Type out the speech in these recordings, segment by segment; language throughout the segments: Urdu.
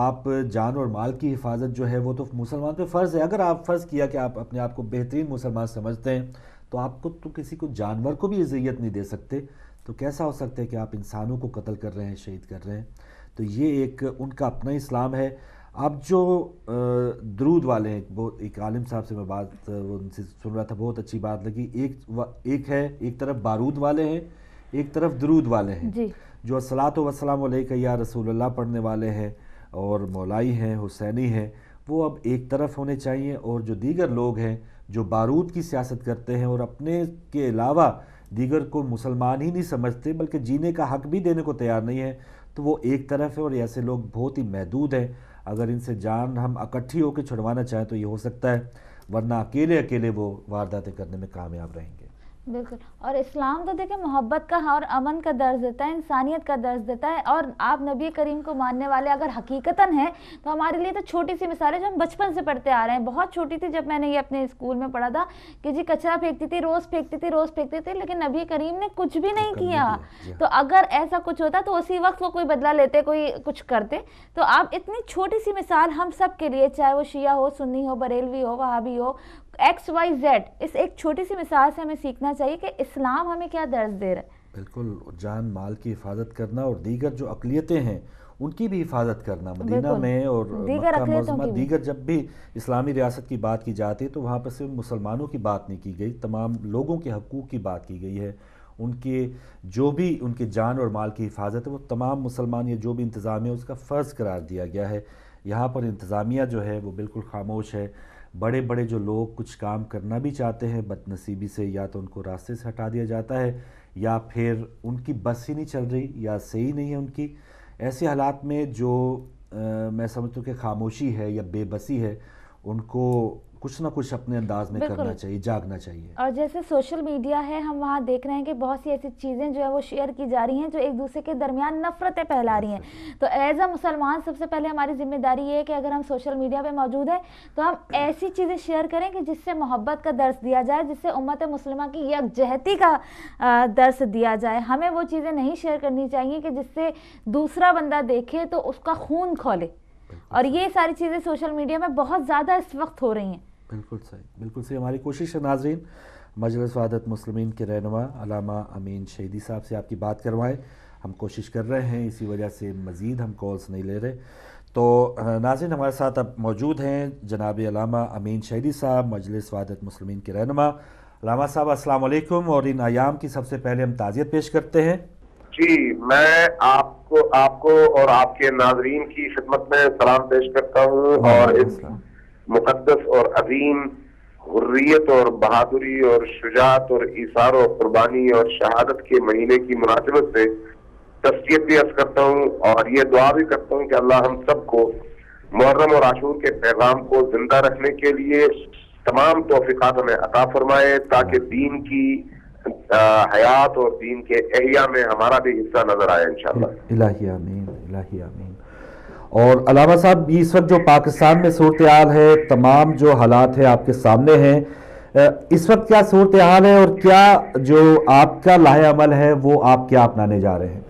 آپ جان اور مال کی حفاظت جو ہے وہ تو مسلمان پہ فرض ہے. اگر آپ فرض کیا کہ آپ اپنے آپ کو بہترین مسلمان سمجھتے ہیں تو آپ کو تو کسی کو جانور کو بھی اذیت نہیں دے سکتے, تو کیسا ہو سکتا ہے کہ آپ انسانوں کو قتل کر رہے ہیں, شہید کر رہے ہیں؟ تو یہ ایک ان کا اپنا اسلام ہے. اب جو درود والے ہیں, بہت ایک عالم صاحب سے میں بات وہ ان سے سن رہا تھا, بہت اچھی بات لگی. ایک ہے, ایک طرف بارود والے ہیں, ایک طرف درود والے ہیں, جو الصلاۃ والسلام علیک یا رسول اللہ پڑھنے والے ہیں اور مولائی ہیں, حسینی ہیں, وہ اب ایک طرف ہونے چاہیے. اور جو دیگر لوگ ہیں جو بارود کی سیاست کرتے ہیں اور اپنے کے علاوہ دیگر کو مسلمان ہی نہیں سمجھتے بلکہ جینے کا حق بھی دینے کو تیار نہیں ہے, تو وہ ایک طرف ہے. اور ایسے لوگ بہت ہی محدود ہیں. اگر ان سے جان ہم اکٹھی ہو کے چھڑوانا چاہیں تو یہ ہو سکتا ہے, ورنہ اکیلے اکیلے وہ وارداتیں کرنے میں کامیاب رہیں گے. بالکل. اور اسلام تو دیکھیں محبت کا اور امن کا درس دیتا ہے, انسانیت کا درس دیتا ہے. اور آپ نبی کریم کو ماننے والے اگر حقیقتاً ہیں تو ہمارے لیے تو چھوٹی سی مثال ہے جو ہم بچپن سے پڑھتے آ رہے ہیں. بہت چھوٹی تھی جب میں نے یہ اپنے اسکول میں پڑھا تھا کہ جی کچرا پھینکتی تھی, روز پھینکتی تھی, لیکن نبی کریم نے کچھ بھی نہیں کیا. تو اگر ایسا کچھ ہوتا تو اسی وقت وہ کوئی بدلہ لیتے, کوئی کچھ کرتے. تو آپ اتنی چھوٹی سی مثال ہم سب کے لیے, چاہے وہ شیعہ ہو, سنی ہو, بریلوی ہو, وہابی ہو, XYZ, اس ایک چھوٹی سی مثال سے ہمیں سیکھنا چاہیے کہ اسلام ہمیں کیا درس دے رہا ہے. بالکل. جان مال کی حفاظت کرنا اور دیگر جو اقلیتیں ہیں ان کی بھی حفاظت کرنا. مدینہ میں اور مکہ معظمہ دیگر جب بھی اسلامی ریاست کی بات کی جاتی ہے تو وہاں پر صرف مسلمانوں کی بات نہیں کی گئی, تمام لوگوں کے حقوق کی بات کی گئی ہے. ان کے جو بھی ان کے جان اور مال کی حفاظت ہے وہ تمام مسلمان یا جو بھی انتظامیہ اس کا فرض قرار دیا گیا ہے. یہاں پر انتظامیہ جو ہے وہ بالکل خاموش ہے. بڑے بڑے جو لوگ کچھ کام کرنا بھی چاہتے ہیں, بد نصیبی سے یا تو ان کو راستے سے ہٹا دیا جاتا ہے یا پھر ان کی بس ہی نہیں چل رہی یا صحیح نہیں ہے ان کی. ایسے حالات میں جو میں سمجھتا ہوں کہ خاموشی ہے یا بے بسی ہے, ان کو کچھ نہ کچھ اپنے انداز میں کرنا چاہیے, جاگنا چاہیے. اور جیسے سوشل میڈیا ہے, ہم وہاں دیکھ رہے ہیں کہ بہت سی ایسی چیزیں جو ہے وہ شیئر کی جا رہی ہیں جو ایک دوسرے کے درمیان نفرتیں پھیلا رہی ہیں. تو ایز اے مسلمان سب سے پہلے ہماری ذمہ داری یہ ہے کہ اگر ہم سوشل میڈیا پہ موجود ہیں تو ہم ایسی چیزیں شیئر کریں کہ جس سے محبت کا درس دیا جائے, جس سے امت مسلمہ کی یکجہتی کا درس دیا جائے. ہمیں وہ چیزیں نہیں شیئر کرنی چاہیے کہ جس سے دوسرا بندہ دیکھے تو اس کا خون کھولے. اور یہ ساری چیزیں سوشل میڈیا میں بہت زیادہ اس وقت ہو رہی ہیں. بالکل صحیح, بالکل صحیح. ہماری کوشش ہے ناظرین مجلس وحدت مسلمین کے رہنما علامہ امین شہیدی صاحب سے آپ کی بات کروائیں. ہم کوشش کر رہے ہیں, اسی وجہ سے مزید ہم کالز نہیں لے رہے. تو ناظرین ہمارے ساتھ اب موجود ہیں جناب علامہ امین شہیدی صاحب, مجلس وحدت مسلمین کے رہنما. علامہ صاحب السلام علیکم, اور ان ایام کی سب سے پہلے ہم تعزیت پیش کرتے ہیں. جی, میں آپ کو اور آپ کے ناظرین کی خدمت میں سلام پیش کرتا ہوں. اور اس مقدس اور عظیم حریت اور بہادری اور شجاعت اور ایثار و قربانی اور شہادت کے مہینے کی مناسبت سے تسلیت بھی عرض کرتا ہوں اور یہ دعا بھی کرتا ہوں کہ اللہ ہم سب کو محرم اور عاشور کے پیغام کو زندہ رکھنے کے لیے تمام توفیقات ہمیں عطا فرمائے تاکہ دین کی حیات اور دین کے احیاء میں ہمارا بھی حصہ نظر آئے انشاءاللہ. الہی آمین, الہی آمین. اور علامہ صاحب اس وقت جو پاکستان میں صورتحال ہے, تمام جو حالات ہیں آپ کے سامنے ہیں, اس وقت کیا صورتحال ہے اور کیا جو آپ کا لاہ عمل ہے وہ آپ کیا اپنانے جا رہے ہیں؟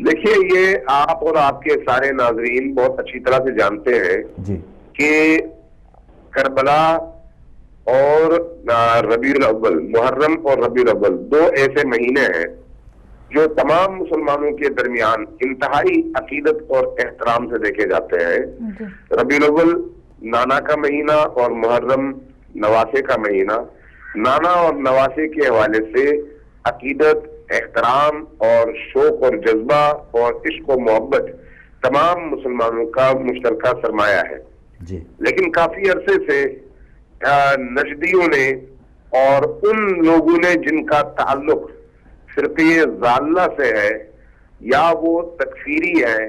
دیکھیے, یہ آپ اور آپ کے سارے ناظرین بہت اچھی طرح سے جانتے ہیں جی کہ کربلا اور ربیع الاول, محرم اور ربیع الاول دو ایسے مہینے ہیں جو تمام مسلمانوں کے درمیان انتہائی عقیدت اور احترام سے دیکھے جاتے ہیں. ربیع الاول نانا کا مہینہ اور محرم نواسے کا مہینہ. نانا اور نواسے کے حوالے سے عقیدت, احترام اور شوق اور جذبہ اور عشق و محبت تمام مسلمانوں کا مشترکہ سرمایہ ہے. لیکن کافی عرصے سے نجدیوں نے اور ان لوگوں نے جن کا تعلق فرقے ضالہ سے ہے, یا وہ تکفیری ہے,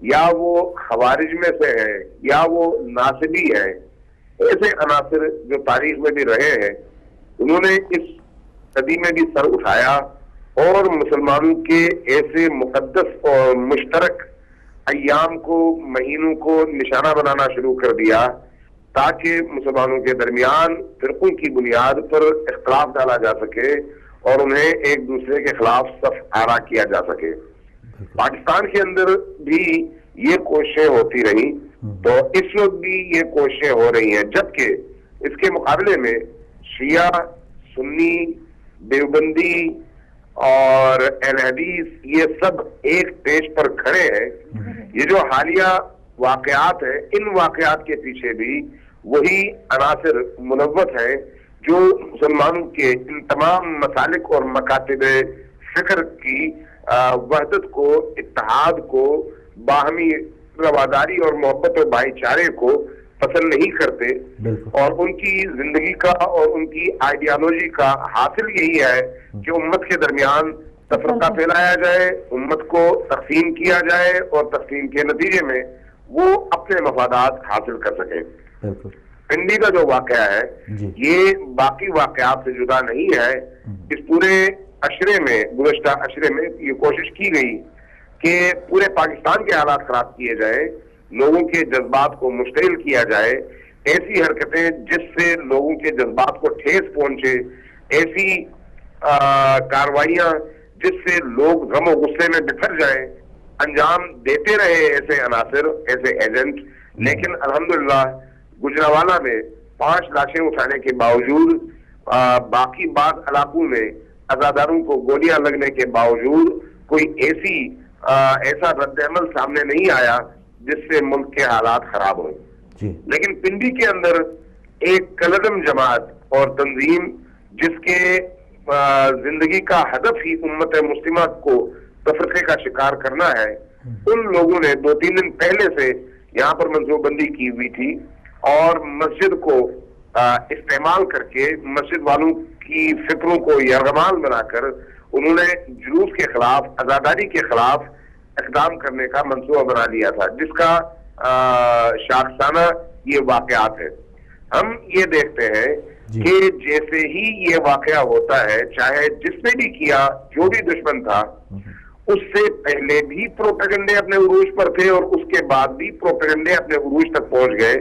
یا وہ خوارج میں سے ہے, یا وہ ناصبی ہے, ایسے عناصر جو تاریخ میں بھی رہے ہیں, انہوں نے اس صدی میں بھی سر اٹھایا اور مسلمانوں کے ایسے مقدس اور مشترک ایام کو, مہینوں کو نشانہ بنانا شروع کر دیا تاکہ مسلمانوں کے درمیان فرقوں کی بنیاد پر اختلاف ڈالا جا سکے اور انہیں ایک دوسرے کے خلاف صف آرا کیا جا سکے. پاکستان کے اندر بھی یہ کوششیں ہوتی رہی تو اس وقت بھی یہ کوششیں ہو رہی ہیں، جبکہ اس کے مقابلے میں شیعہ، سنی، دیوبندی اور اہل حدیث یہ سب ایک پیج پر کھڑے ہیں۔ یہ جو حالیہ واقعات ہیں، ان واقعات کے پیچھے بھی وہی عناصر ملوث ہیں جو مسلمانوں کے ان تمام مسالک اور مکاتب فکر کی وحدت کو، اتحاد کو، باہمی رواداری اور محبت و بھائی چارے کو پسند نہیں کرتے، اور ان کی زندگی کا اور ان کی آئیڈیالوجی کا حاصل یہی ہے کہ امت کے درمیان تفرقہ پھیلایا جائے، امت کو تقسیم کیا جائے اور تقسیم کے نتیجے میں وہ اپنے مفادات حاصل کر سکیں۔ پنڈی کا جو واقعہ ہے یہ باقی واقعات سے جدا نہیں ہے۔ اس پورے عشرے میں، گزشتہ عشرے میں یہ کوشش کی گئی کہ پورے پاکستان کے حالات خراب کیے جائیں، لوگوں کے جذبات کو مشتعل کیا جائے، ایسی حرکتیں جس سے لوگوں کے جذبات کو ٹھیس پہنچے، ایسی کاروائیاں جس سے لوگ غم و غصے میں بکھر جائیں، انجام دیتے رہے ایسے عناصر، ایسے ایجنٹ۔ لیکن الحمدللہ گجرانوالہ میں 5 لاشیں اٹھانے کے باوجود، باقی بعض علاقوں میں عزاداروں کو گولیاں لگنے کے باوجود کوئی ایسا رد عمل سامنے نہیں آیا جس سے ملک کے حالات خراب ہوں۔ لیکن پنڈی کے اندر ایک کلعدم جماعت اور تنظیم جس کے زندگی کا ہدف ہی امت مسلمہ کو تفرقے کا شکار کرنا ہے، ان لوگوں نے 2-3 دن پہلے سے یہاں پر منصوبہ بندی کی ہوئی تھی اور مسجد کو استعمال کر کے مسجد والوں کی فکروں کو یرغمال بنا کر انہوں نے جلوس کے خلاف، عزاداری کے خلاف اقدام کرنے کا منصوبہ بنا لیا تھا، جس کا شاخسانہ یہ واقعات ہے۔ ہم یہ دیکھتے ہیں کہ جیسے ہی یہ واقعہ ہوتا ہے، چاہے جس نے بھی کیا، جو بھی دشمن تھا، اس سے پہلے بھی پروپیگنڈے اپنے عروج پر تھے اور اس کے بعد بھی پروپیگنڈے اپنے عروج تک پہنچ گئے۔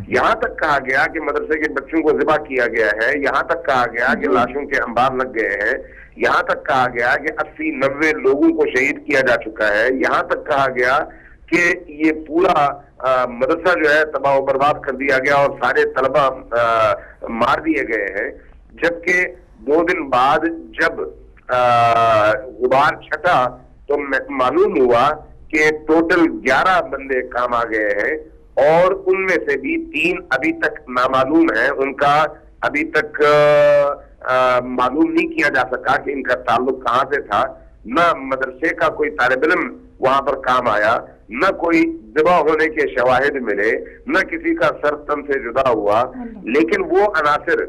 یہاں تک کہا گیا کہ مدرسے کے بچوں کو ذبح کیا گیا ہے، یہاں تک کہا گیا کہ لاشوں کے انبار لگ گئے ہیں، یہاں تک کہا گیا کہ 80-90 لوگوں کو شہید کیا جا چکا ہے، یہاں تک کہا گیا کہ یہ پورا مدرسہ جو ہے تباہ و برباد کر دیا گیا اور سارے طلبہ مار دیے گئے ہیں۔ جبکہ 2 دن بعد جب غبار چھٹا تو معلوم ہوا کہ ٹوٹل 11 بندے کام آ گئے ہیں اور ان میں سے بھی 3 ابھی تک نامعلوم ہیں، ان کا ابھی تک معلوم نہیں کیا جا سکا کہ ان کا تعلق کہاں سے تھا۔ نہ مدرسے کا کوئی طالب علم وہاں پر کام آیا، نہ کوئی ذبح ہونے کے شواہد ملے، نہ کسی کا سر تن سے جدا ہوا۔ لیکن وہ عناصر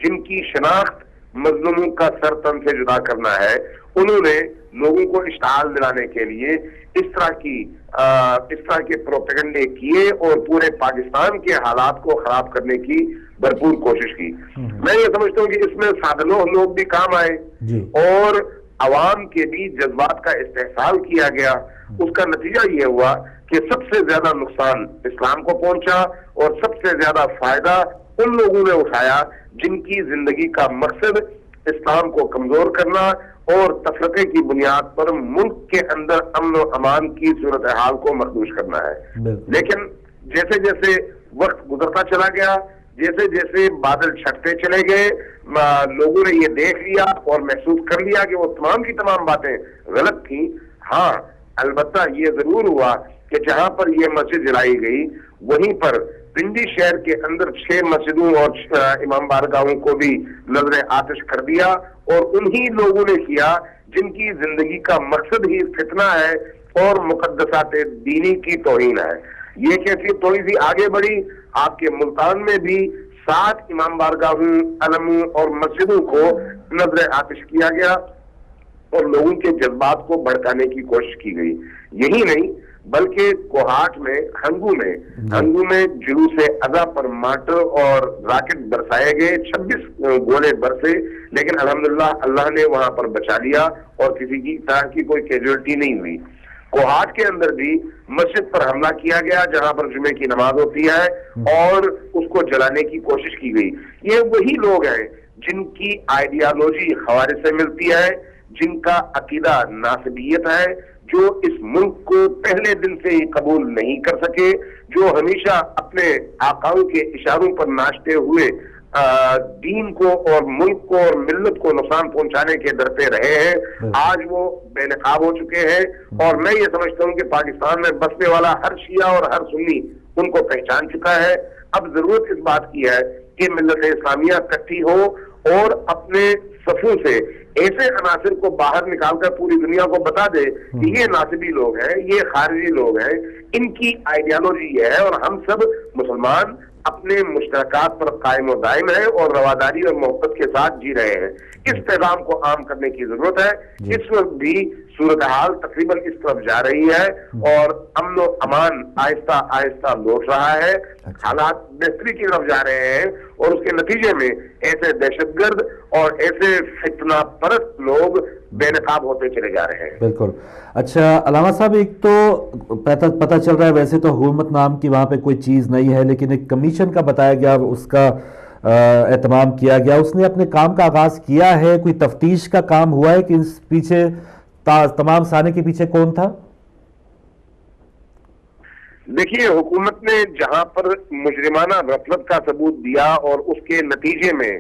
جن کی شناخت مظلوموں کا سر تن سے جدا کرنا ہے، انہوں نے لوگوں کو اشتعال دلانے کے لیے اس طرح کے پروپیگنڈے کیے اور پورے پاکستان کے حالات کو خراب کرنے کی بھرپور کوشش کی۔ میں یہ سمجھتا ہوں کہ اس میں سادلوہ لوگ بھی کام آئے اور عوام کے بھی جذبات کا استحصال کیا گیا۔ اس کا نتیجہ یہ ہوا کہ سب سے زیادہ نقصان اسلام کو پہنچا اور سب سے زیادہ فائدہ ان لوگوں نے اٹھایا جن کی زندگی کا مقصد اسلام کو کمزور کرنا اور تفرقے کی بنیاد پر ملک کے اندر امن و امان کی صورتحال کو مخدوش کرنا ہے۔ لیکن جیسے جیسے وقت گزرتا چلا گیا، جیسے جیسے بادل چھٹتے چلے گئے، لوگوں نے یہ دیکھ لیا اور محسوس کر لیا کہ وہ تمام کی تمام باتیں غلط تھیں۔ ہاں، البتہ یہ ضرور ہوا کہ جہاں پر یہ مسجد جلائی گئی وہیں پر پنڈی شہر کے اندر 6 مسجدوں اور امام بارگاہوں کو بھی نظر آتش کر دیا، اور انہی لوگوں نے کیا جن کی زندگی کا مقصد ہی فتنہ ہے اور مقدسات دینی کی توہین ہے۔ یہ کیسی توہین بھی آگے بڑھی، آپ کے ملتان میں بھی 7 امام بارگاہوں، علموں اور مسجدوں کو نظر آتش کیا گیا اور لوگوں کے جذبات کو بھڑکانے کی کوشش کی گئی۔ یہی نہیں بلکہ کوہاٹ میں، ہنگو میں جلوس اذا پر مارٹر اور راکٹ برسائے گئے، 26 گولے برسے، لیکن الحمدللہ اللہ نے وہاں پر بچا لیا اور کسی کی طرح کی کوئی کیجولٹی نہیں ہوئی۔ کوہاٹ کے اندر بھی مسجد پر حملہ کیا گیا جہاں پر جمعے کی نماز ہوتی ہے اور اس کو جلانے کی کوشش کی گئی۔ یہ وہی لوگ ہیں جن کی آئیڈیالوجی خوارج سے ملتی ہے، جن کا عقیدہ ناصبیت ہے، جو اس ملک کو پہلے دن سے ہی قبول نہیں کر سکے، جو ہمیشہ اپنے آقاؤں کے اشاروں پر ناچتے ہوئے دین کو اور ملک کو اور ملت کو نقصان پہنچانے کے در پہ رہے ہیں، آج وہ بے نقاب ہو چکے ہیں. اور میں یہ سمجھتا ہوں کہ پاکستان میں بسنے والا ہر شیعہ اور ہر سنی ان کو پہچان چکا ہے. اب ضرورت اس بات کی ہے کہ ملت اسلامیہ اکٹھی ہو اور اپنے صفوں سے ایسے عناصر کو باہر نکال کر پوری دنیا کو بتا دے کہ یہ ناصبی لوگ ہیں، یہ خارجی لوگ ہیں، ان کی آئیڈیالوجی یہ ہے اور ہم سب مسلمان اپنے مشترکات پر قائم و دائم ہیں اور رواداری اور محبت کے ساتھ جی رہے ہیں. اس پیغام کو عام کرنے کی ضرورت ہے. اس وقت بھی صورتحال تقریباً اس طرف جا رہی ہے اور امن و امان آہستہ آہستہ لوٹ رہا ہے، حالات بہتری کی طرف جا رہے ہیں اور اس کے نتیجے میں ایسے دہشت گرد اور ایسے فتنہ پرست لوگ بے نقاب ہوتے چلے جا رہے ہیں. بالکل. اچھا علامہ صاحب، ایک تو پتہ چل رہا ہے ویسے تو حکومت نام کی وہاں پہ کوئی چیز نہیں ہے، لیکن ایک کمیشن کا بتایا گیا، اس کا اہتمام کیا گیا، اس نے اپنے کام کا آغاز کیا ہے. کوئی تفتیش کا کام ہوا ہے کہ اس پیچھے تمام سانے کے پیچھے کون تھا؟ دیکھیے، حکومت نے جہاں پر مجرمانہ غفلت کا ثبوت دیا اور اس کے نتیجے میں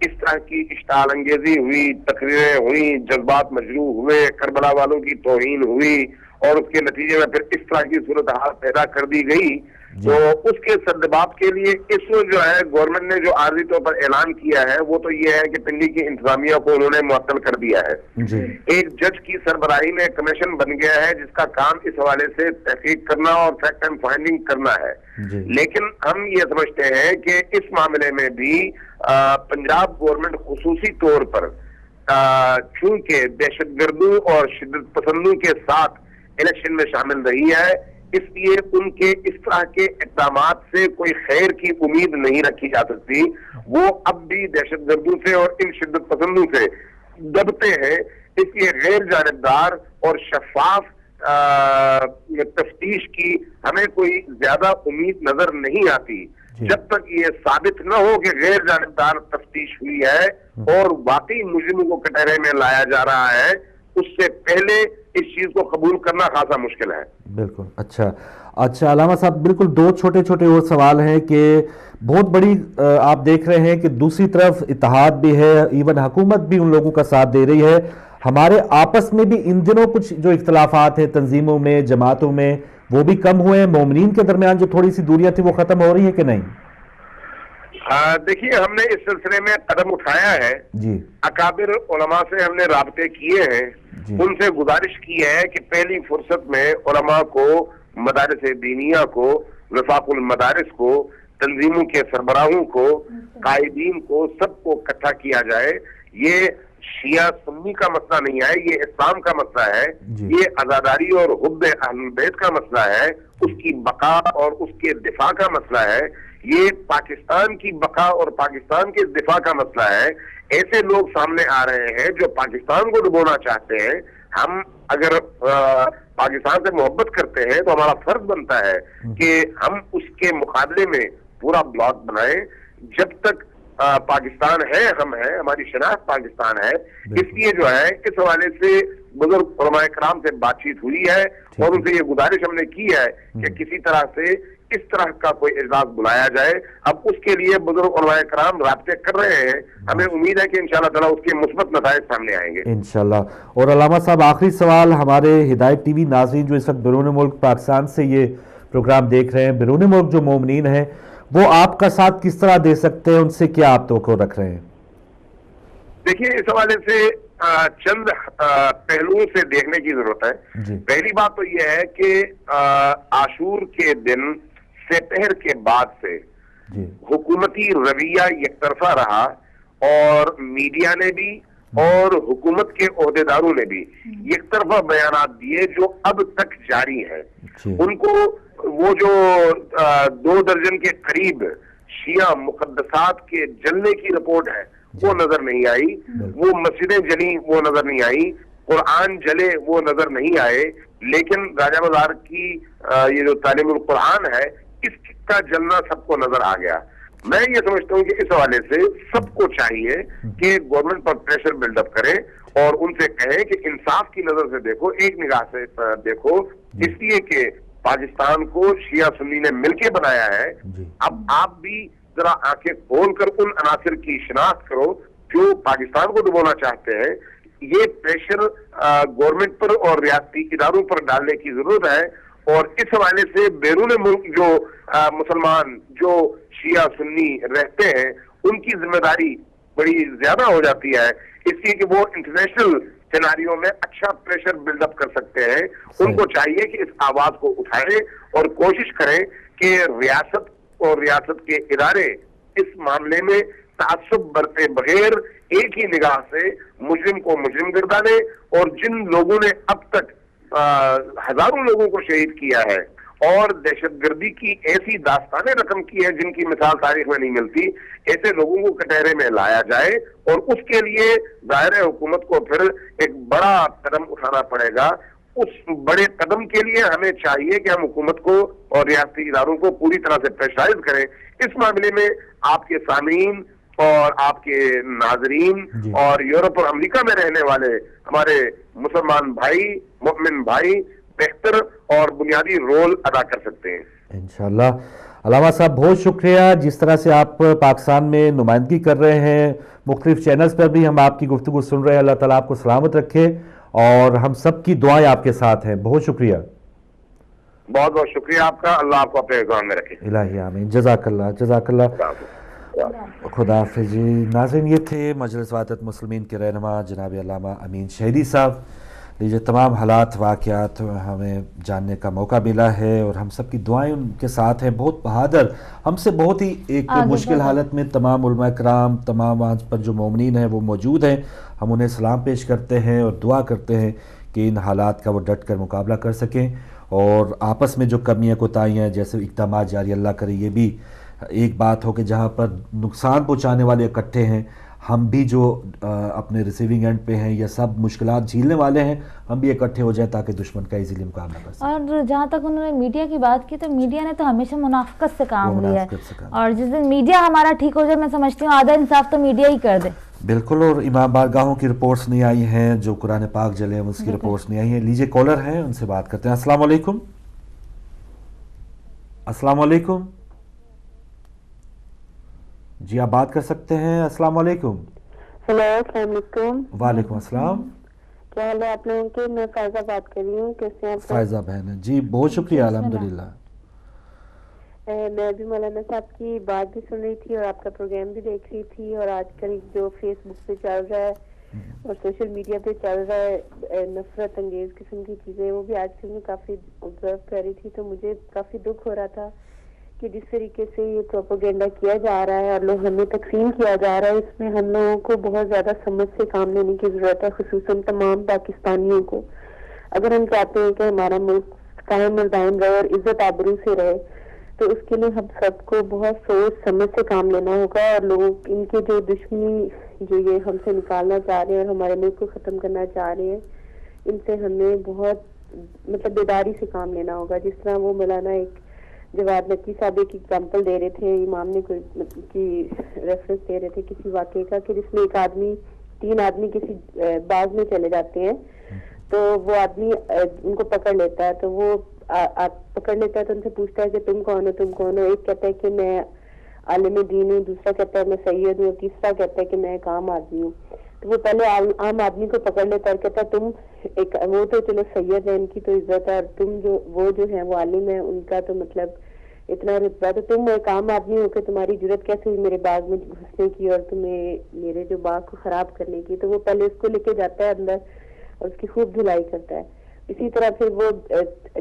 اس طرح کی اشتعال انگیزی ہوئی، تقریریں ہوئی، جذبات مجروح ہوئے، کربلا والوں کی توہین ہوئی اور اس کے نتیجے میں پھر اس طرح کی صورتحال پیدا کر دی گئی، تو اس کے سدباب کے لیے اس وقت جو ہے گورنمنٹ نے جو عارضی طور پر اعلان کیا ہے وہ تو یہ ہے کہ پنڈی کی انتظامیہ کو انہوں نے معطل کر دیا ہے. ایک جج کی سربراہی میں کمیشن بن گیا ہے جس کا کام اس حوالے سے تحقیق کرنا اور فیکٹ اینڈ فائنڈنگ کرنا ہے. لیکن ہم یہ سمجھتے ہیں کہ اس معاملے میں بھی پنجاب گورنمنٹ خصوصی طور پر چونکہ دہشت گردوں اور شدت پسندوں کے ساتھ الیکشن میں شامل رہی ہے، اس لیے ان کے اس طرح کے اقدامات سے کوئی خیر کی امید نہیں رکھی جا سکتی. وہ اب بھی دہشت گردوں سے اور ان شدت پسندوں سے دبتے ہیں. اس لیے غیر جانبدار اور شفاف تفتیش کی ہمیں کوئی زیادہ امید نظر نہیں آتی جب تک یہ ثابت نہ ہو کہ غیر جانبدار تفتیش ہوئی ہے اور واقعی مجرموں کو کٹہرے میں لایا جا رہا ہے. اس سے پہلے اس چیز کو قبول کرنا خاصا مشکل ہے. بالکل. اچھا علامہ صاحب، بالکل دو چھوٹے چھوٹے اور سوال ہیں کہ بہت بڑی آپ دیکھ رہے ہیں کہ دوسری طرف اتحاد بھی ہے، ایون حکومت بھی ان لوگوں کا ساتھ دے رہی ہے. ہمارے آپس میں بھی ان دنوں کچھ جو اختلافات ہیں تنظیموں میں، جماعتوں میں، وہ بھی کم ہوئے ہیں. مومنین کے درمیان جو تھوڑی سی دوریاں تھیں وہ ختم ہو رہی ہیں کہ نہیں؟ دیکھیے، ہم نے اس سلسلے میں قدم اٹھایا ہے. اکابر علماء سے ہم نے رابطے کیے ہیں. ان سے گزارش کی ہے کہ پہلی فرصت میں علماء کو، مدارس دینیہ کو، وفاق المدارس کو، تنظیموں کے سربراہوں کو، قائدین کو، سب کو اکٹھا کیا جائے. یہ شیعہ سنی کا مسئلہ نہیں ہے، یہ اسلام کا مسئلہ ہے. یہ عزاداری اور حب اہل بیت کا مسئلہ ہے، اس کی بقا اور اس کے دفاع کا مسئلہ ہے. یہ پاکستان کی بقا اور پاکستان کے دفاع کا مسئلہ ہے. ایسے لوگ سامنے آ رہے ہیں جو پاکستان کو ڈبونا چاہتے ہیں. ہم اگر پاکستان سے محبت کرتے ہیں تو ہمارا فرض بنتا ہے کہ ہم اس کے مقابلے میں پورا بلاک بنائیں. جب تک پاکستان ہے، ہم ہیں، ہماری شناخت پاکستان ہے. اس لیے جو ہے اس حوالے سے بزرگ علماء کرام سے بات چیت ہوئی ہے اور ان سے یہ گزارش ہم نے کی ہے کہ کسی طرح سے اس طرح کا کوئی اجلاس بلایا جائے. اب اس کے لیے بزرگ علماء کرام رابطے کر رہے ہیں. ہمیں امید ہے کہ انشاءاللہ تعالیٰ اس کے مثبت نتائج سامنے آئیں گے انشاءاللہ. اور علامہ صاحب، آخری سوال، ہمارے ہدایت ٹی وی ناظرین جو اس وقت بیرون ملک پاکستان سے یہ پروگرام دیکھ رہے ہیں، بیرون ملک جو مومنین ہیں، وہ آپ کا ساتھ کس طرح دے سکتے ہیں؟ ان سے کیا آپ توقع رکھ رہے ہیں؟ دیکھیے، اس حوالے سے چند پہلوؤں سے دیکھنے کی ضرورت ہے. پہلی بات تو یہ ہے کہ عاشور کے دن سپہر کے بعد سے حکومتی رویہ یک طرفہ رہا اور میڈیا نے بھی اور حکومت کے عہدیداروں نے بھی یک طرفہ بیانات دیے جو اب تک جاری ہیں. ان کو وہ جو 2 درجن کے قریب شیعہ مقدسات کے جلنے کی رپورٹ ہے وہ نظر نہیں آئی. وہ مسجدیں جلی وہ نظر نہیں آئی. قرآن جلے وہ نظر نہیں آئے. لیکن راجہ بازار کی یہ جو تعلیم القرآن ہے اس کا جلنا سب کو نظر آ گیا. میں یہ سمجھتا ہوں کہ اس حوالے سے سب کو چاہیے کہ گورنمنٹ پر پریشر بلڈ اپ کرے اور ان سے کہیں کہ انصاف کی نظر سے دیکھو, ایک نگاہ سے دیکھو, اس لیے کہ پاکستان کو شیعہ سنی نے مل کے بنایا ہے. اب آپ بھی ذرا آنکھیں کھول کر ان عناصر کی شناخت کرو جو پاکستان کو ڈبونا چاہتے ہیں. یہ پریشر گورنمنٹ پر اور ریاستی اداروں پر ڈالنے کی ضرورت ہے, اور اس حوالے سے بیرون ملک جو مسلمان جو شیعہ سنی رہتے ہیں ان کی ذمہ داری بڑی زیادہ ہو جاتی ہے, اس لیے کہ وہ انٹرنیشنل سیناریوں میں اچھا پریشر بلڈ اپ کر سکتے ہیں. ان کو چاہیے کہ اس آواز کو اٹھائیں اور کوشش کریں کہ ریاست اور ریاست کے ادارے اس معاملے میں تعصب برتے بغیر ایک ہی نگاہ سے مجرم کو مجرم گردانے, اور جن لوگوں نے اب تک ہزاروں لوگوں کو شہید کیا ہے اور دہشت گردی کی ایسی داستانیں رقم کی ہے جن کی مثال تاریخ میں نہیں ملتی, ایسے لوگوں کو کٹہرے میں لایا جائے. اور اس کے لیے ظاہر حکومت کو پھر ایک بڑا قدم اٹھانا پڑے گا. اس بڑے قدم کے لیے ہمیں چاہیے کہ ہم حکومت کو اور ریاستی اداروں کو پوری طرح سے پریشرائز کریں. اس معاملے میں آپ کے سامعین اور آپ کے ناظرین اور یورپ اور امریکہ میں رہنے والے ہمارے مسلمان بھائی, مومن بھائی بہتر اور بنیادی رول ادا کر سکتے ہیں انشاءاللہ. علامہ صاحب بہت شکریہ, جس طرح سے آپ پاکستان میں نمائندگی کر رہے ہیں, مختلف چینلز پر بھی ہم آپ کی گفتگو سن رہے ہیں. اللہ تعالیٰ آپ کو سلامت رکھے اور ہم سب کی دعائیں آپ کے ساتھ ہیں. بہت شکریہ. بہت بہت شکریہ آپ کا, اللہ آپ کو اپنے احسان میں رکھے. الہی آمین. جزاک اللہ, جزاک اللہ. خدا حافظ. جی ناظرین, یہ تھے مجلس وحدت مسلمین کے رہنما جناب علامہ امین شہری صاحب. لیجیے تمام حالات واقعات ہمیں جاننے کا موقع ملا ہے اور ہم سب کی دعائیں ان کے ساتھ ہیں. بہت بہادر, ہم سے بہت ہی ایک مشکل حالت میں تمام علماء کرام, تمام وہاں پر جو مومنین ہیں وہ موجود ہیں. ہم انہیں سلام پیش کرتے ہیں اور دعا کرتے ہیں کہ ان حالات کا وہ ڈٹ کر مقابلہ کر سکیں, اور آپس میں جو کمیاں کوتاہیاں جیسے اقدامات جاری اللہ کرے, یہ بھی ایک بات ہو کہ جہاں پر نقصان پہنچانے والے اکٹھے ہیں, ہم بھی جو اپنے ریسیونگ اینڈ پہ ہیں یا سب مشکلات جھیلنے والے ہیں, ہم بھی اکٹھے ہو جائیں تاکہ دشمن کا ایزیلی مقابلہ کر سکیں. اور جہاں تک انہوں نے میڈیا کی بات کی, تو میڈیا نے تو ہمیشہ منافقت سے کام لیا ہے, اور جس دن میڈیا ہمارا ٹھیک ہو جائے, میں سمجھتی ہوں آدھا انصاف تو میڈیا ہی کر دے. بالکل. اور امام بارگاہوں کی رپورٹس نہیں آئی ہیں, جو قرآن پاک جلے ہیں اس کی رپورٹس نہیں آئی ہیں. لیجیے کالر ہیں, ان سے بات کرتے ہیں. السلام علیکم. السلام علیکم. جی آپ بات کر سکتے ہیں. السلام علیکم. ہیلو, السلام علیکم. وعلیکم السلام. کیا حال ہے آپ لوگوں کے؟ میں فائزہ بات کر رہی ہوں. کیسے ہیں آپ؟ فائزہ بہن ہے جی, بہت شکریہ, الحمدللہ. میں ابھی مولانا صاحب کی بات بھی سن رہی تھی اور آپ کا پروگرام بھی دیکھ رہی تھی, اور آج کل جو فیس بک پہ چل رہا ہے اور سوشل میڈیا پہ چل رہا ہے نفرت انگیز قسم کی چیزیں, وہ بھی آج کل میں کافی آبزرو کر رہی تھی. تو مجھے کافی دکھ ہو رہا تھا کہ جس طریقے سے یہ پروپیگنڈا کیا جا رہا ہے اور لوگ ہمیں تقسیم کیا جا رہا ہے, اس میں ہم لوگوں کو بہت زیادہ سمجھ سے کام لینے کی ضرورت ہے, خصوصاً تمام پاکستانیوں کو. اگر ہم چاہتے ہیں کہ ہمارا ملک قائم اور دائم رہے اور عزت آبرو سے رہے, تو اس کے لیے ہم سب کو بہت سوچ سمجھ سے کام لینا ہوگا. اور لوگ ان کے جو دشمنی جو یہ ہم سے نکالنا چاہ رہے ہیں اور ہمارے ملک کو ختم کرنا چاہ رہے ہیں, ان سے ہمیں بہت بیداری سے کام لینا ہوگا. جس طرح وہ مولانا ایک جواد نقوی صاحب ایک ایگزامپل دے رہے تھے, امام نے کی ریفرنس دے رہے تھے کسی واقعے کا, کہ جس میں تین آدمی کسی باغ میں چلے جاتے ہیں, تو وہ آدمی ان کو پکڑ لیتا ہے. تو وہ پکڑ لیتا ہے تو ان سے پوچھتا ہے کہ تم کون ہو, تم کون ہو. ایک کہتا ہے کہ میں عالم دین ہوں, دوسرا کہتا ہے میں سید ہوں, تیسرا کہتا ہے کہ میں ایک عام آدمی ہوں. تو وہ پہلے عام آدمی کو پکڑ لیتا ہے اور کہتا ہے تم وہ تو چلو سید ہے, ان کی تو عزت ہے, اور تم وہ جو ہیں وہ عالم ہے, ان کا تو مطلب اتنا رتبہ, تو تم ایک عام آدمی ہو کے تمہاری جرت کیسے ہوئی میرے باغ میں گھسنے کی اور تمہیں میرے جو باغ کو خراب کرنے کی. تو وہ پہلے اس کو لے کے جاتا ہے اندر اور اس کی خوب دھلائی کرتا ہے. اسی طرح پھر وہ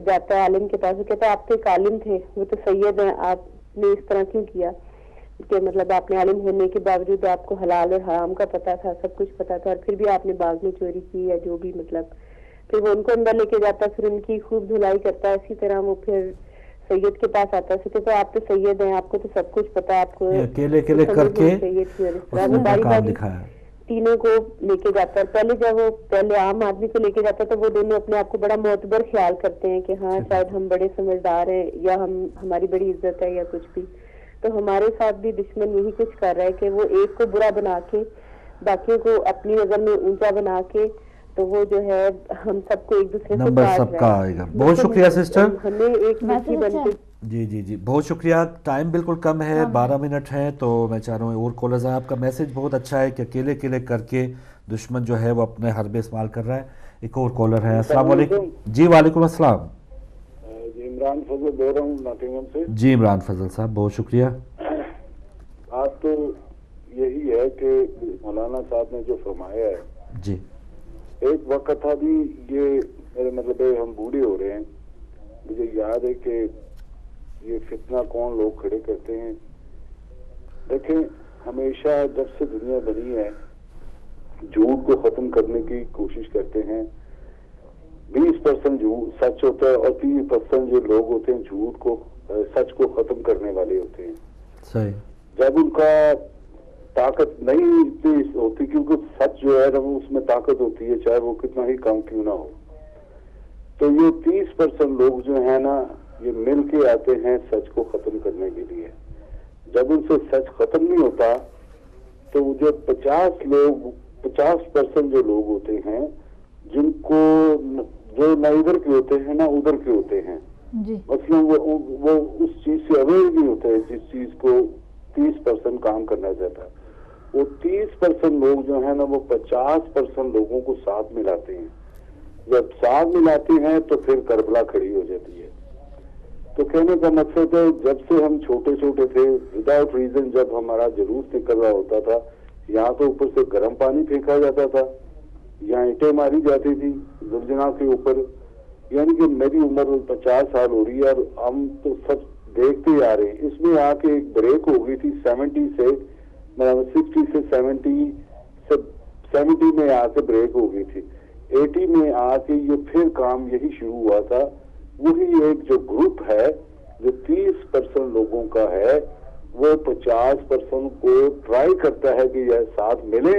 جاتا ہے عالم کے پاس, وہ کہتا ہے آپ تو ایک عالم تھے, وہ تو سید ہیں, آپ نے اس طرح کیوں کیا, کہ مطلب آپ نے عالم ہونے کے باوجود آپ کو حلال اور حرام کا پتہ تھا, سب کچھ پتہ تھا, اور پھر بھی آپ نے باغ میں چوری کی یا جو بھی مطلب. پھر وہ ان کو اندر لے کے جاتا ہے, پھر ان کی خوب دھلائی کرتا ہے. اسی طرح وہ پھر سید کے پاس آتا ہے, کہتا ہے آپ تو سید ہیں, آپ کو تو سب کچھ پتا, آپ کو اکیلے کر کے باری باری تینوں کو لے کے جاتا ہے. پہلے جب وہ پہلے عام آدمی کو لے کے جاتا ہے تو وہ دونوں اپنے آپ کو بڑا معتبر خیال کرتے ہیں کہ ہاں شاید ہم بڑے سمجھدار ہیں یا ہماری بڑی عزت ہے یا کچھ بھی. تو ہمارے ساتھ بھی دشمن یہی کچھ کر رہا ہے کہ وہ ایک کو برا بنا کے باقیوں کو اپنی نظر میں اونچا بنا کے تو وہ جو ہے ہم سب کو ایک دوسرے سے نمبر سب کا آئے گا. بہت شکریہ سسٹر. ہمیں ایک مٹھی بن کے جی بہت شکریہ. ٹائم بالکل کم ہے, 12 منٹ ہیں, تو میں چاہ رہا ہوں اور کالرز ہیں. آپ کا میسج بہت اچھا ہے کہ اکیلے کر کے دشمن جو ہے وہ اپنے حربے استعمال کر رہا ہے. ایک اور کالر ہے. السلام علیکم. جی وعلیکم السلام. جی عمران فضل بول رہا ہوں ناٹنگھم سے. جی عمران فضل صاحب بہت شکریہ. بات تو یہی ہے کہ مولانا صاحب نے جو فرمایا ہے, جی ایک وقت تھا بھی یہ میرے مطلب ہے ہم بوڑھے ہو رہے ہیں, مجھے یاد ہے کہ یہ فتنہ کون لوگ کھڑے کرتے ہیں. دیکھیں ہمیشہ جب سے دنیا بنی ہے جھوٹ کو ختم کرنے کی کوشش کرتے ہیں. 20% جھوٹ سچ ہوتا ہے اور 30% جو لوگ ہوتے ہیں جھوٹ کو سچ کو ختم کرنے والے ہوتے ہیں. صحیح. جب ان کا طاقت نہیں اتنی ہوتی, کیونکہ سچ جو ہے نا وہ اس میں طاقت ہوتی ہے چاہے وہ کتنا ہی کم کیوں نہ ہو, تو یہ 30% لوگ جو ہیں نا یہ مل کے آتے ہیں سچ کو ختم کرنے کے لیے. جب ان سے سچ ختم نہیں ہوتا تو جو 50% جو لوگ ہوتے ہیں جن کو جو نہ ادھر کے ہوتے ہیں نہ ادھر کے ہوتے ہیں, مثلا وہ اس چیز سے اویئر نہیں ہوتے جس چیز کو 30% کام کرنا چاہتا ہے. وہ 30% لوگ جو ہیں نا وہ 50% لوگوں کو ساتھ ملاتے ہیں. جب ساتھ ملاتے ہیں تو پھر کربلا کھڑی ہو جاتی ہے. تو کہنے کا مقصد ہے جب سے ہم چھوٹے تھے وداؤٹ ریزن جب ہمارا جلوس نکل رہا ہوتا تھا, یہاں تو اوپر سے گرم پانی پھینکا جاتا تھا, یہاں اینٹیں ماری جاتی تھی زلزلہ کے اوپر. یعنی کہ میری عمر 50 سال ہو رہی ہے اور ہم تو سب دیکھتے آ رہے ہیں. اس میں آ کے ایک بریک ہو گئی تھی 60 سے 70 میں آ کے بریک ہو گئی تھی. 80 میں آ کے یہ پھر کام یہی شروع ہوا تھا. وہی ایک جو گروپ ہے جو 30% لوگوں کا ہے وہ 50% کو ٹرائی کرتا ہے کہ یہ ساتھ ملے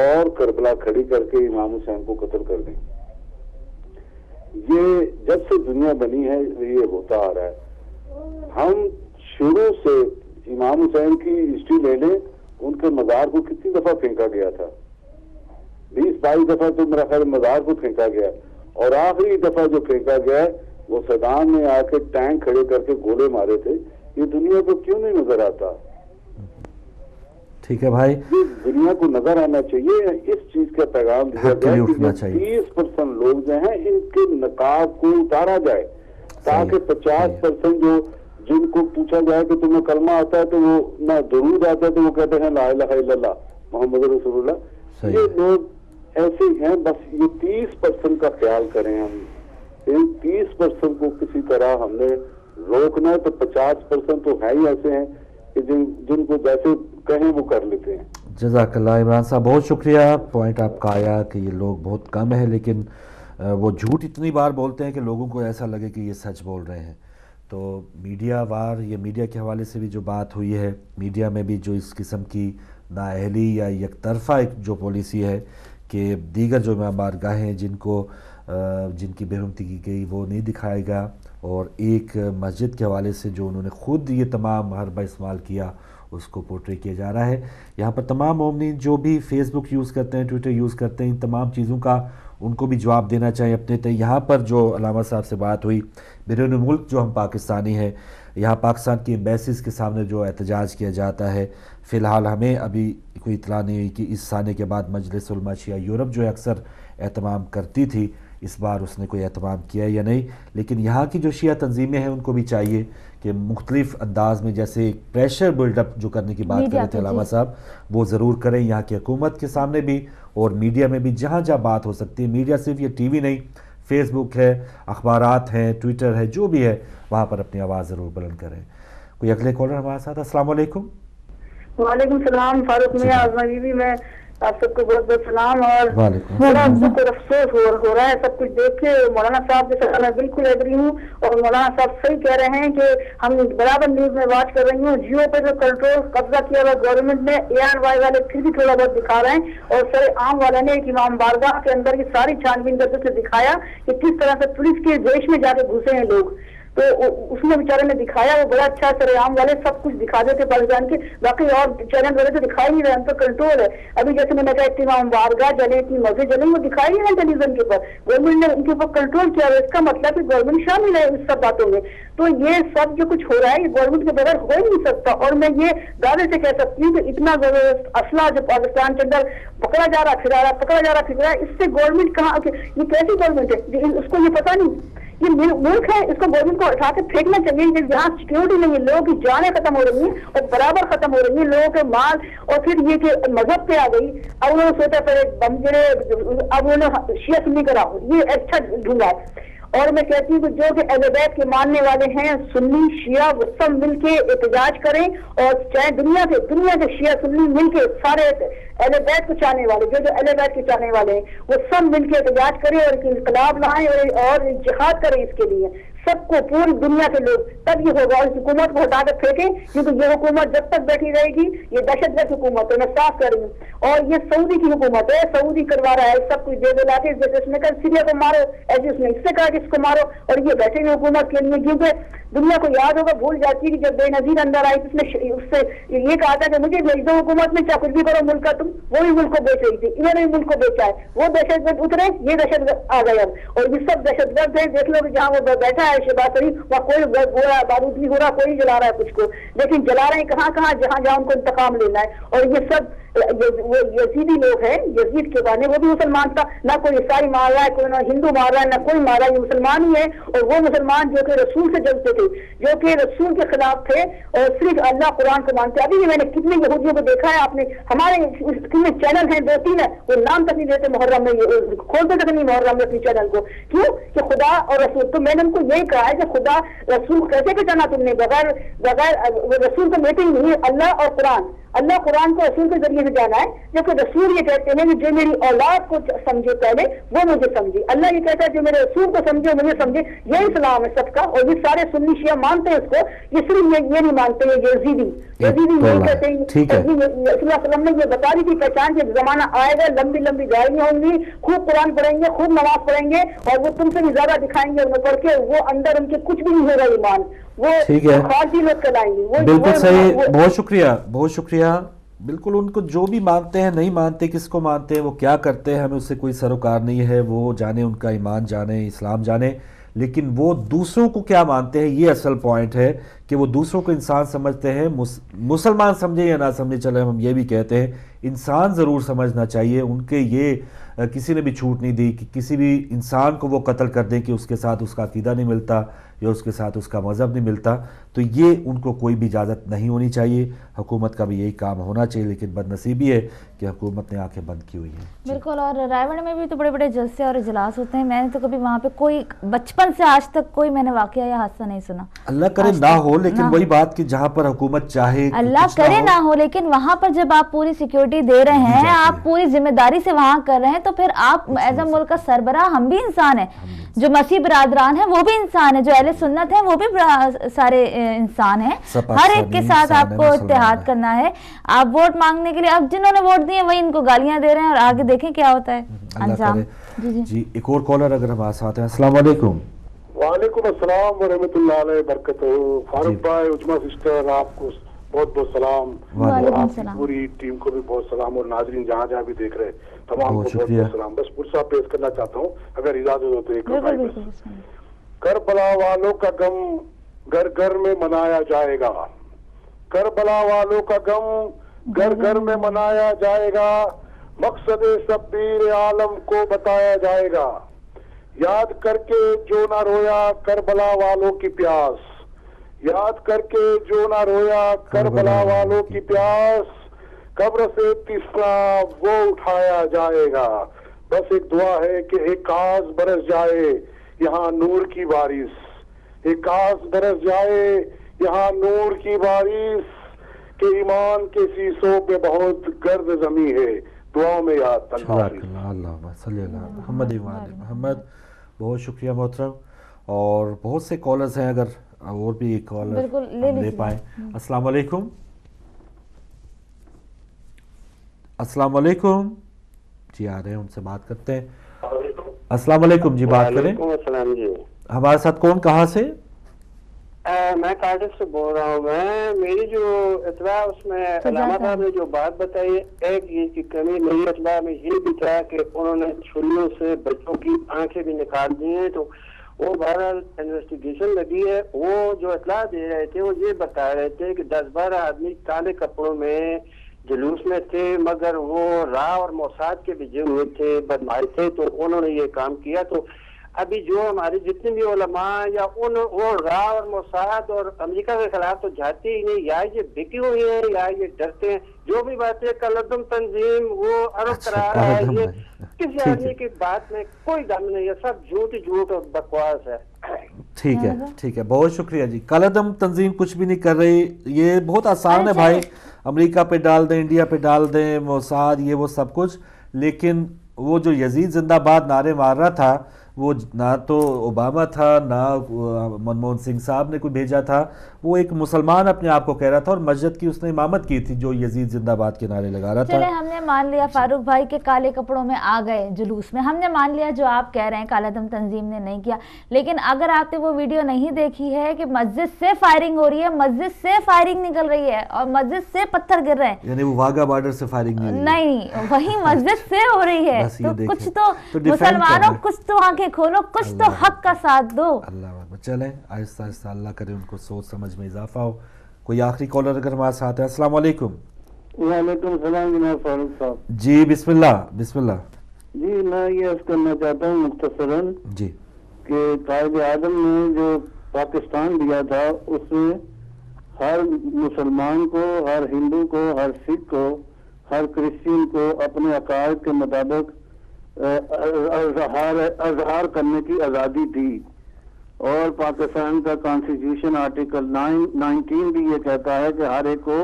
اور کربلا کھڑی کر کے امام حسین کو قتل کر دیں. یہ جب سے دنیا بنی ہے یہ ہوتا آ رہا ہے. ہم شروع سے امام حسین کی ہسٹری لے لیں, ان کے مزار کو کتنی دفعہ پھینکا گیا تھا, 20-22 دفعہ تو میرا خیال مزار کو پھینکا گیا, اور آخری دفعہ جو پھینکا گیا وہ صدام نے آ کے ٹینک کھڑے کر کے گولے مارے تھے. یہ دنیا کو کیوں نہیں نظر آتا؟ ٹھیک ہے بھائی, دنیا کو نظر آنا چاہیے. اس چیز کا پیغام دیا جائے کہ 30% لوگ جو ہیں ان کے نقاب کو اتارا جائے تاکہ 50% جو جن کو پوچھا جائے کہ تمہیں کلمہ آتا ہے تو وہ نہ درود آتا ہے تو وہ کہتے ہیں لا الہ الا اللہ محمد رسول اللہ. یہ لوگ ایسے ہیں. بس یہ 30% کا خیال کریں. ہم ان 30% کو کسی طرح ہم نے روکنا ہے, تو 50% تو ہے ہی ایسے ہیں کہ جن کو جیسے کہیں وہ کر لیتے ہیں. جزاک اللہ عمران صاحب, بہت شکریہ. پوائنٹ آپ کا آیا کہ یہ لوگ بہت کم ہیں لیکن وہ جھوٹ اتنی بار بولتے ہیں کہ لوگوں کو ایسا لگے کہ یہ سچ بول رہے ہیں. تو میڈیا وار, یہ میڈیا کے حوالے سے بھی جو بات ہوئی ہے, میڈیا میں بھی جو اس قسم کی نااہلی یا یک طرفہ ایک جو پالیسی ہے کہ دیگر جو بارگاہیں ہیں جن کی بےرحمتی کی گئی وہ نہیں دکھائے گا, اور ایک مسجد کے حوالے سے جو انہوں نے خود یہ تمام حربہ استعمال کیا اس کو پورٹری کیا جا رہا ہے. یہاں پر تمام مومنین جو بھی فیس بک یوز کرتے ہیں, ٹویٹر یوز کرتے ہیں, ان تمام چیزوں کا ان کو بھی جواب دینا چاہیے اپنے یہاں پر جو علامہ صاحب سے بات ہوئی, بیرون ملک جو ہم پاکستانی ہیں, یہاں پاکستان کی ایمبیسیز کے سامنے جو احتجاج کیا جاتا ہے, فی الحال ہمیں ابھی کوئی اطلاع نہیں ہوئی کہ اس سانے کے بعد مجلس علماء شیعہ یورپ جو اکثر اہتمام کرتی تھی اس بار اس نے کوئی اہتمام کیا یا نہیں. لیکن یہاں کی جو شیعہ تنظیمیں ہیں ان کو بھی چاہیے کہ مختلف انداز میں جیسے پریشر بلڈ اپ جو کرنے کی بات کر رہے تھے علامہ صاحب, وہ ضرور کریں یہاں کی حکومت کے سامنے بھی اور میڈیا میں بھی, جہاں جہاں بات ہو سکتی ہے. میڈیا صرف یہ ٹی وی نہیں, فیس بک ہے, اخبارات ہیں, ٹویٹر ہے, جو بھی ہے وہاں پر اپنی آواز ضرور بلند کریں. کوئی اگلے کالر ہمارے ساتھ. السلام علیکم. وعلیکم السلام. فاروق میاں آزما بی, میں آپ سب کو بہت بہت سلام. اور بڑا افسوس ہو رہا ہے سب کچھ دیکھ کے. مولانا صاحب کے ساتھ میں بالکل ایگری ہوں, اور مولانا صاحب صحیح کہہ رہے ہیں کہ ہم برابر نیوز میں واچ کر رہی ہوں. جیو پہ جو کنٹرول قبضہ کیا ہوا گورنمنٹ نے, ANY والے پھر بھی تھوڑا بہت دکھا رہے ہیں, اور سر عام والے نے ایک امام بارگاہ کے اندر کی ساری چھان بین کرتے دکھایا کہ کس طرح سے پولیس کے دیش میں جا کے گھسے ہیں لوگ. تو اس میں بیچارے نے دکھایا وہ بڑا اچھا سرعام والے سب کچھ دکھا دیتے پاکستان کے، باقی اور چینل والے تو دکھائی نہیں رہے، ان پر کنٹرول ہے. ابھی جیسے میں نے کہا اتنا بارگاہ جلے، اتنی مسجد جلے، وہ دکھائی نہیں رہے ٹیلی ویژن کے اوپر، گورنمنٹ نے ان کے اوپر کنٹرول کیا ہے. اس کا مطلب کہ گورنمنٹ شامل ہے اس سب باتوں میں. تو یہ سب جو کچھ ہو رہا ہے یہ گورنمنٹ کے بغیر ہو ہی نہیں سکتا. اور میں یہ دعوے سے کہہ سکتی ہوں کہ اتنا اسلحہ جو پاکستان کے اندر پکڑا جا رہا پھرا رہا پکڑا جا رہا پھرا رہا، اس سے گورنمنٹ کہاں، یہ کیسی گورنمنٹ ہے؟ اس کو یہ پتا نہیں، یہ ملک ہے، اس کو گورنمنٹ کو اٹھا کے پھینکنا چاہیے. جہاں سیکورٹی نہیں ہے، لوگوں کی جانیں ختم ہو رہی ہیں اور برابر ختم ہو رہی ہیں، لوگوں کے مال. اور پھر یہ کہ مذہب پہ آ گئی، اب انہوں نے سوچا پہلے بم گرے، اب انہوں نے شیعہ سنی کرا، یہ اچھا ڈھونڈا. اور میں کہتی ہوں کہ جو کہ اہل بیت کے ماننے والے ہیں، سنی شیعہ، وہ سب مل کے احتجاج کریں. اور چاہے دنیا کے شیعہ سنی مل کے سارے اہل بیت کو چاہنے والے، جو اہل بیت کے چاہنے والے ہیں، وہ سب مل کے احتجاج کریں اور ایک انقلاب لائیں اور جہاد کریں اس کے لیے، سب کو، پوری دنیا کے لوگ. تب یہ ہوگا. اور اس حکومت کو ہٹا کر پھینکیں، کیونکہ یہ حکومت جب تک بیٹھی رہے گی یہ دہشت گرد حکومت ہے، میں صاف کر رہی ہوں. اور یہ سعودی کی حکومت ہے، سعودی کروا رہا ہے سب کچھ دے دلا کے. جیسے اس نے کہا سیریا کو مارو، ایسے اس نے اس سے کہا کہ اس کو مارو، اور یہ بیٹھے ہوئے حکومت کے لیے. کیونکہ دنیا کو یاد ہوگا، بھول جاتی ہے کہ جب بے نظیر اندر آئی تو اس سے یہ کہا تھا کہ مجھے بھیج دو حکومت میں، چاہے کچھ بھی کرو ملک کا تم. وہی ملک کو بیچ رہی تھی، انہوں نے ملک کو بیچا ہے. وہ دہشت گرد اترے، یہ دہشت گرد آ گئے اب. اور یہ سب دہشت گرد ہیں. دیکھ لو کہ جہاں وہ بیٹھا ہے شہباز شریف، وہاں کوئی ہو رہا ہے، بارود نہیں ہو رہا، کوئی جلا رہا ہے کچھ کو، لیکن جلا رہے ہیں کہاں کہاں، جہاں جہاں ان کو انتقام لینا ہے. اور یہ سب وہ یزیدی لوگ ہیں، یزید کے بانے، وہ بھی مسلمان تھا. نہ کوئی عیسائی مار رہا ہے، کوئی نہ ہندو مار رہا ہے، نہ کوئی مار رہا ہے، یہ مسلمان ہی ہے. اور وہ مسلمان جو کہ رسول سے جلتے تھے، جو کہ رسول کے خلاف تھے اور صرف اللہ قرآن کو مانتے. ابھی میں نے کتنے یہودیوں کو دیکھا ہے، آپ نے ہمارے کتنے چینل ہیں، 2-3 ہیں، وہ نام تک نہیں دیتے محرم میں، کھولتے تک نہیں محرم میں اپنی چینل کو. کیوں کہ خدا اور رسول. تو میں نے ان کو یہی کہا ہے کہ خدا رسول کو کیسے پہچانا تم نے؟ بغیر رسول کو میٹنگ نہیں ہے. اللہ اور قرآن، اللہ قرآن کو رسول کے ذریعے سے جانا ہے. جبکہ رسول یہ کہتے ہیں کہ جو میری اولاد کو سمجھے پہلے وہ مجھے سمجھے. اللہ یہ کہتا ہے جو میرے رسول کو سمجھے مجھے سمجھے. یہ اسلام ہے سب کا. اور یہ سارے سنی شیعہ مانتے ہیں اس کو، یہ صرف یہ نہیں مانتے ہیں یزیدی نہیں کہتے ہیں. صلی اللہ علیہ وسلم نے یہ بتا دی تھی پہچان کہ زمانہ آئے گا، لمبی لمبی دعائیاں ہوں گی، خوب قرآن پڑھیں گے، خوب نماز پڑھیں گے، اور وہ تم سے بھی زیادہ دکھائیں گے انہیں پڑھ کے. وہ اندر ان کے کچھ بھی نہیں ہوگا ایمان، وہ خارجی لوگ چلائیں گے. بالکل صحیح، بہت شکریہ، بہت شکریہ. بالکل ان کو جو بھی مانتے ہیں، نہیں مانتے، کس کو مانتے ہیں، وہ کیا کرتے ہیں، ہمیں اس سے کوئی سروکار نہیں ہے. وہ جانے، ان کا ایمان جانے، اسلام جانے، لیکن وہ دوسروں کو کیا مانتے ہیں یہ اصل پوائنٹ ہے کہ وہ دوسروں کو انسان سمجھتے ہیں. مسلمان سمجھیں یا نہ سمجھیں، چلے ہم یہ بھی کہتے ہیں انسان ضرور سمجھنا چاہیے. ان کے یہ کسی نے بھی چھوٹ نہیں دی کہ کسی بھی انسان کو وہ قتل کر دیں کہ اس کے ساتھ اس کا عقیدہ نہیں ملتا یا اس کے ساتھ اس کا مذہب نہیں ملتا. تو یہ ان کو کوئی بھی اجازت نہیں ہونی چاہیے. حکومت کا بھی یہی کام ہونا چاہیے، لیکن بدنصیبی ہے کہ حکومت نے آنکھیں بند کی ہوئی ہیں. بالکل. اور رائے گڑھ میں بھی تو بڑے بڑے جلسے اور اجلاس ہوتے ہیں. میں نے تو کبھی وہاں پہ کوئی بچپن سے آج تک کوئی میں نے واقعہ یا حادثہ نہیں سنا. اللہ کرے نہ ہو، لیکن وہی بات کہ جہاں پر حکومت چاہے، اللہ کرے نہ ہو، لیکن وہاں پر جب آپ پوری سیکیورٹی دے رہے ہیں، آپ پوری ذمہ داری سے وہاں کر رہے ہیں، تو پھر آپ ایز اے ملک کا سربراہ، ہم بھی انسان ہیں، جو مسیح برادران ہیں وہ بھی انسان ہیں، جو اہل سنت ہیں وہ بھی سارے انسان ہیں. ہر ایک کے ساتھ آپ کو اتحاد کرنا ہے. آپ ووٹ مانگنے کے لیے، اب جنہوں نے ووٹ دیے وہی ان کو گالیاں دے رہے ہیں، اور آگے دیکھیں کیا ہوتا ہے انجام. جی ایک اور کالر اگر ہمارے ساتھ ہیں. السلام علیکم. وعلیکم السلام ورحمۃ اللہ علیہ وبرکاتہ. فاروق بھائی، عجمہ سسٹر، آپ کو بہت بہت سلام، اور آپ کی پوری ٹیم کو بھی بہت سلام، اور ناظرین جہاں جہاں بھی دیکھ رہے تمام کو بہت بہت سلام. بس پرسہ پیش کرنا چاہتا ہوں اگر اجازت ہو تو ایک بس. کربلا والوں کا غم گھر گھر میں منایا جائے گا، کربلا والوں کا غم گھر گھر میں منایا جائے گا، مقصد شبیر عالم کو بتایا جائے گا. یاد کر کے جو نہ رویا کربلا والوں کی پیاس، یاد کر کے جو نہ رویا کربلا والوں کی پیاس، قبر سے تیسرا وہ اٹھایا جائے گا. بس ایک دعا ہے کہ ایک کاش برس جائے یہاں نور کی بارش، ایک کاش برس جائے یہاں نور کی بارش، کہ ایمان کے سیسوں پہ بہت گرد زمیں ہے. دعاؤں میں یاد. اللہ صلی اللہ محمد محمد. بہت شکریہ محترم. اور بہت سے کالرز ہیں، اگر اور بھی ایک کالر لے پائیں. السلام علیکم. السلام علیکم. جی آ رہے ہیں، ان سے بات کرتے ہیں. السلام علیکم. جی بات کریں. السلام. جی ہمارے ساتھ کون، کہاں سے؟ میں کارڈف سے بول رہا ہوں. میری جو اطلاع اس میں علامہ صاحب نے جو بات بتائی ایک یہ کی کمی میری اطلاع میں یہ بھی تھا کہ انہوں نے چھریوں سے بچوں کی آنکھیں بھی نکال دی ہیں. تو وہ بہرحال انویسٹیگیشن لگی ہے. وہ جو اطلاع دے رہے تھے وہ یہ بتا رہے تھے کہ 10-12 آدمی کالے کپڑوں میں جلوس میں تھے مگر وہ راہ اور موساد کے بھیجے ہوئے تھے بدماش تھے تو انہوں نے یہ کام کیا. تو ابھی جو ہماری جتنے بھی علماء یا وہ راہ اور موساد اور امریکہ کے خلاف تو جاتے ہی نہیں, یا یہ بکی ہوئی ہیں یا یہ ڈرتے ہیں. جو بھی بات ہے کلدم تنظیم وہ عرب کرا رہا ہے, یہ کسی آدمی کی بات میں کوئی دم نہیں ہے, سب جھوٹ جھوٹ اور بکواس ہے. ٹھیک ہے ٹھیک ہے, بہت شکریہ جی. کالعدم تنظیم کچھ بھی نہیں کر رہی, یہ بہت آسان ہے بھائی, امریکہ پہ ڈال دیں, انڈیا پہ ڈال دیں, موساد یہ وہ سب کچھ. لیکن وہ جو یزید زندہ باد نعرے مار رہا تھا وہ نہ تو اوباما تھا نہ منموہن سنگھ صاحب نے کوئی بھیجا تھا, وہ ایک مسلمان اپنے آپ کو کہہ رہا تھا اور مسجد کی اس نے امامت کی تھی جو یزید زندہ باد کے نعرے لگا رہا تھا. چلے ہم نے مان لیا فاروق بھائی کے کالے کپڑوں میں آ گئے جلوس میں, ہم نے مان لیا جو آپ کہہ رہے ہیں کالعدم تنظیم نے نہیں کیا. لیکن اگر آپ نے وہ ویڈیو نہیں دیکھی ہے کہ مسجد سے فائرنگ ہو رہی ہے, مسجد سے فائرنگ نکل رہی ہے اور مسجد سے پتھر گر رہے ہیں, یعنی وہ واگا بارڈر سے فائرنگ نہیں وہی مسجد سے ہو رہی ہے. تو کچھ تو مسلمانوں کچھ تو آنکھیں کھولو, کچھ تو حق کا ساتھ دو. اللہ اکبر. چلیں آہستہ آہستہ اللہ کرے ان کو سوچ سمجھ میں اضافہ ہو. کوئی آخری کالر اگر ہمارے ساتھ ہے. السلام علیکم. وعلیکم السلام جناب فاروق صاحب. جی بسم اللہ بسم اللہ. جی میں یہ عرض کرنا چاہتا ہوں مختصراً جی کہ قائد اعظم نے جو پاکستان دیا تھا اس میں ہر مسلمان کو, ہر ہندو کو, ہر سکھ کو, ہر کرسچین کو اپنے عقائد کے مطابق اظہار کرنے کی آزادی تھی. اور پاکستان کا کانسٹیٹیوشن آرٹیکل 19 بھی یہ کہتا ہے کہ ہر ایک کو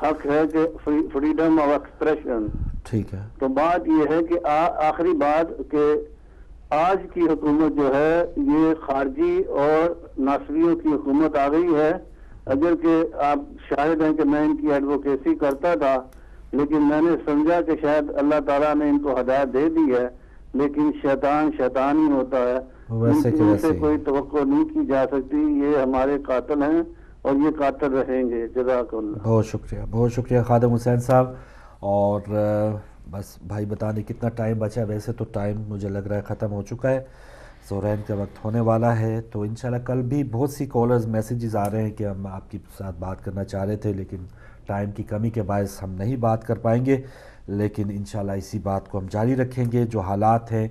حق ہے کہ فریڈم آف ایکسپریشن. ٹھیک ہے. تو بات یہ ہے کہ آخری بات کہ آج کی حکومت جو ہے یہ خارجی اور ناصریوں کی حکومت آ گئی ہے. اگر کہ آپ شاہد ہیں کہ میں ان کی ایڈوکیسی کرتا تھا لیکن میں نے سمجھا کہ شاید اللہ تعالیٰ نے ان کو ہدایت دے دی ہے, لیکن شیطان شیطان ہی ہوتا ہے, ان سے کوئی توقع نہیں کی جا سکتی. یہ ہمارے قاتل ہیں اور یہ قاتل رہیں گے. جزاک اللہ. بہت شکریہ بہت شکریہ خادم حسین صاحب. اور بس بھائی بتانے کتنا ٹائم بچا ہے, ویسے تو ٹائم مجھے لگ رہا ہے ختم ہو چکا ہے, ظہرین کا وقت ہونے والا ہے. تو انشاءاللہ کل بھی بہت سی کالرز میسیجز آ رہے ہیں کہ ہم آپ کے ساتھ بات کرنا چاہ رہے تھے لیکن ٹائم کی کمی کے باعث ہم نہیں بات کر پائیں گے. لیکن انشاءاللہ اسی بات کو ہم جاری رکھیں گے. جو حالات ہیں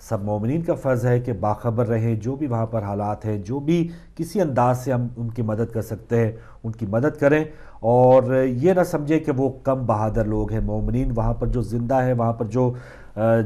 سب مومنین کا فرض ہے کہ باخبر رہیں, جو بھی وہاں پر حالات ہیں, جو بھی کسی انداز سے ہم ان کی مدد کر سکتے ہیں ان کی مدد کریں. اور یہ نہ سمجھیں کہ وہ کم بہادر لوگ ہیں. مومنین وہاں پر جو زندہ ہیں, وہاں پر جو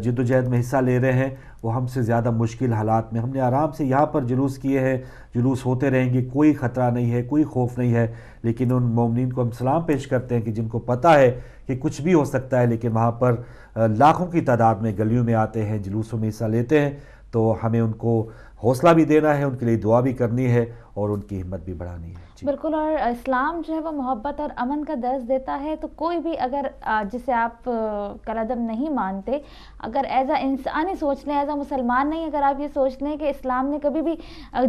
جد و جہد میں حصہ لے رہے ہیں, وہ ہم سے زیادہ مشکل حالات میں. ہم نے آرام سے یہاں پر جلوس کیے ہیں, جلوس ہوتے رہیں گے, کوئی خطرہ نہیں ہے, کوئی خوف نہیں ہے. لیکن ان مومنین کو ہم سلام پیش کرتے ہیں کہ جن کو پتہ ہے کہ کچھ بھی ہو سکتا ہے, لیکن وہاں پر لاکھوں کی تعداد میں گلیوں میں آتے ہیں, جلوسوں میں حصہ لیتے ہیں. تو ہمیں ان کو حوصلہ بھی دینا ہے, ان کے لیے دعا بھی کرنی ہے اور ان کی ہمت بھی بڑھانی ہے. بالکل. اور اسلام جو ہے وہ محبت اور امن کا درس دیتا ہے. تو کوئی بھی اگر جسے آپ کالعدم نہیں مانتے, اگر ایز اے انسانی سوچ لیں, ایز اے مسلمان نہیں, اگر آپ یہ سوچ لیں کہ اسلام نے کبھی بھی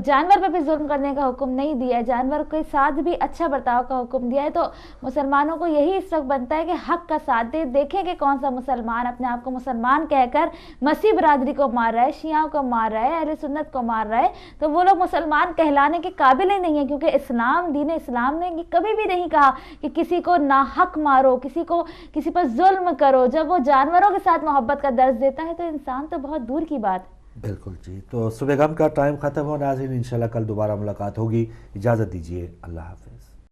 جانور پہ بھی ظلم کرنے کا حکم نہیں دیا ہے, جانور کے ساتھ بھی اچھا برتاؤ کا حکم دیا ہے, تو مسلمانوں کو یہی اس وقت بنتا ہے کہ حق کا ساتھ دے. دیکھیں کہ کون سا مسلمان اپنے آپ کو مسلمان کہہ کر مسیح برادری کو مار رہا ہے, شیعہ کو مار رہا ہے, اہل سنت کو مار رہا ہے. تو وہ لوگ مسلمان کہلانے کے قابل ہی نہیں ہیں, کیونکہ اسلام دین اسلام نے کبھی بھی نہیں کہا کہ کسی کو ناحق مارو, کسی پر ظلم کرو. جب وہ جانوروں کے ساتھ محبت کا درس دیتا ہے تو انسان تو بہت دور کی بات ہے. بالکل جی. تو صبح غم کا ٹائم ختم ہو. ناظرین انشاءاللہ کل دوبارہ ملاقات ہوگی. اجازت دیجیے. اللہ حافظ.